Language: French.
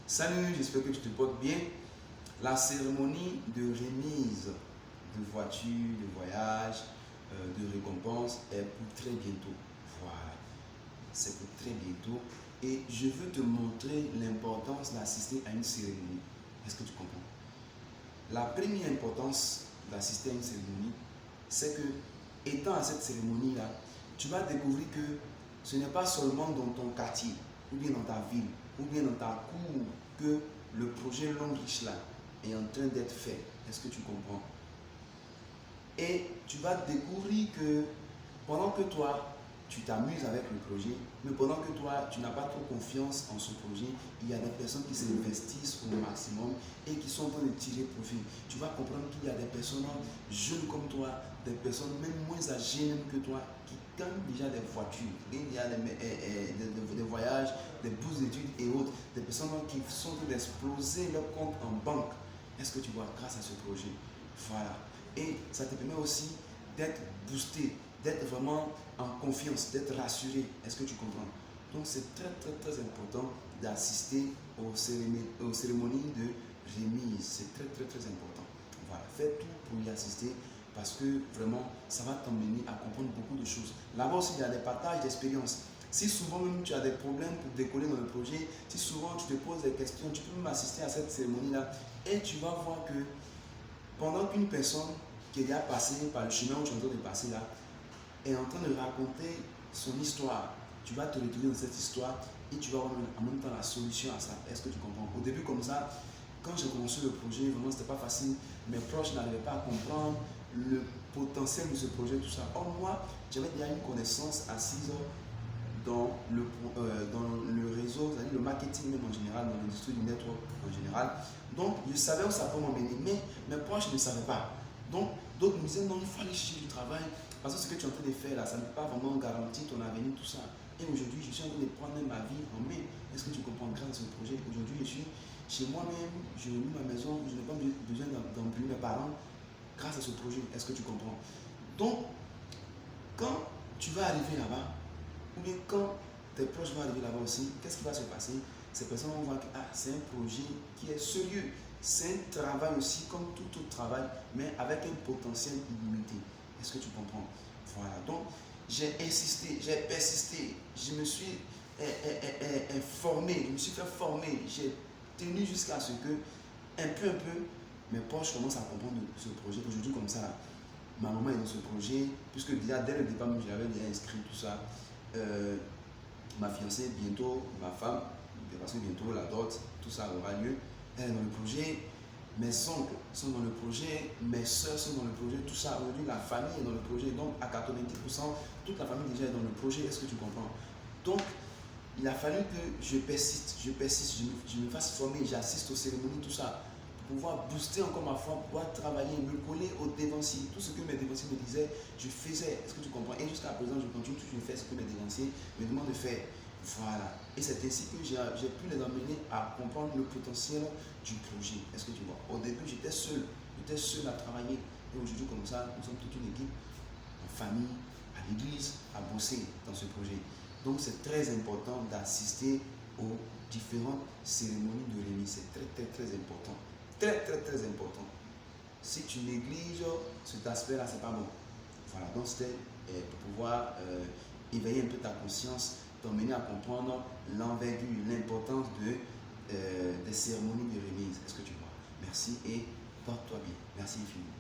Salut, j'espère que tu te portes bien. La cérémonie de remise de voiture, de voyage, de récompense est pour très bientôt. Voilà, c'est pour très bientôt. Et je veux te montrer l'importance d'assister à une cérémonie. Est-ce que tu comprends? La première importance d'assister à une cérémonie, c'est que, étant à cette cérémonie-là, tu vas découvrir que ce n'est pas seulement dans ton quartier, ou bien dans ta ville, ou bien dans ta cour, que le projet Long Riche là est en train d'être fait. Est-ce que tu comprends? Et tu vas découvrir que pendant que toi, tu t'amuses avec le projet, mais pendant que toi, tu n'as pas trop confiance en ce projet, il y a des personnes qui s'investissent au maximum et qui sont en train de tirer profit. Tu vas comprendre qu'il y a des personnes jeunes comme toi, des personnes même moins âgées même que toi, qui gagnent déjà des voitures, il y a des voyages, des bourses d'études et autres, des personnes qui sont en train d'exploser leur compte en banque. Est-ce que tu vois, grâce à ce projet? Voilà. Et ça te permet aussi d'être boosté, d'être vraiment en confiance, d'être rassuré. Est-ce que tu comprends? Donc c'est très important d'assister aux cérémonies de remise. C'est très important. Voilà, fais tout pour y assister parce que vraiment ça va t'emmener à comprendre beaucoup de choses. Là-bas aussi il y a des partages d'expériences. Si souvent même tu as des problèmes pour décoller dans le projet, si souvent tu te poses des questions, tu peux même assister à cette cérémonie-là et tu vas voir que pendant qu'une personne qui est déjà passée par le chemin où tu es en train de passer là, est en train de raconter son histoire. Tu vas te retrouver dans cette histoire et tu vas avoir en même temps la solution à ça. Est-ce que tu comprends? Au début comme ça, quand j'ai commencé le projet, vraiment c'était pas facile. Mes proches n'arrivaient pas à comprendre le potentiel de ce projet, tout ça. Or moi, j'avais déjà une connaissance assise dans le réseau, c'est-à-dire le marketing même en général, dans l'industrie du network en général. Donc, je savais où ça peut m'emmener, mais mes proches ne savaient pas. Donc, d'autres me disaient non, il faut aller chercher du travail, parce que ce que tu es en train de faire là, ça ne peut pas vraiment garantir ton avenir, tout ça. Et aujourd'hui, je suis en train de prendre ma vie en main. Est-ce que tu comprends grâce à ce projet? Aujourd'hui, je suis chez moi-même, je loue ma maison, je n'ai pas besoin d'employer mes parents grâce à ce projet. Est-ce que tu comprends? Donc, quand tu vas arriver là-bas, ou bien quand tes proches vont arriver là-bas aussi, qu'est-ce qui va se passer? Ces personnes vont voir que c'est un projet qui est sérieux. C'est un travail aussi comme tout autre travail, mais avec un potentiel illimité. Est-ce que tu comprends? Voilà. Donc, j'ai insisté, j'ai persisté, je me suis formé, je me suis fait former, j'ai tenu jusqu'à ce que, un peu, mes proches commencent à comprendre ce projet. Aujourd'hui, comme ça, ma maman est dans ce projet, puisque déjà dès le départ, je l'avais déjà inscrit, tout ça. Ma fiancée, bientôt, ma femme, parce que bientôt la dot, tout ça aura lieu. Elle est dans le projet, mes oncles sont dans le projet, mes soeurs sont dans le projet, tout ça. Aujourd'hui, la famille est dans le projet, donc à 90%, toute la famille déjà est dans le projet. Est-ce que tu comprends? Donc, il a fallu que je persiste, je me fasse former, j'assiste aux cérémonies, tout ça, pour pouvoir booster encore ma foi, pouvoir travailler, me coller aux dévanciers. Tout ce que mes dévanciers me disaient, je faisais. Est-ce que tu comprends? Et jusqu'à présent, je continue toujours de faire ce que mes dévanciers me demandent de faire. Voilà. Et c'est ainsi que j'ai pu les emmener à comprendre le potentiel du projet. Est-ce que tu vois? Au début, j'étais seul à travailler. Et aujourd'hui, comme ça, nous sommes toute une équipe, en famille, à l'église, à bosser dans ce projet. Donc, c'est très important d'assister aux différentes cérémonies de remise. C'est très important. Très important. Si tu négliges cet aspect-là, c'est pas bon. Voilà, donc c'était pour pouvoir éveiller un peu ta conscience, t'emmener à comprendre l'envergure, l'importance des cérémonies de remise. Est-ce que tu vois? Merci et porte-toi bien. Merci infiniment.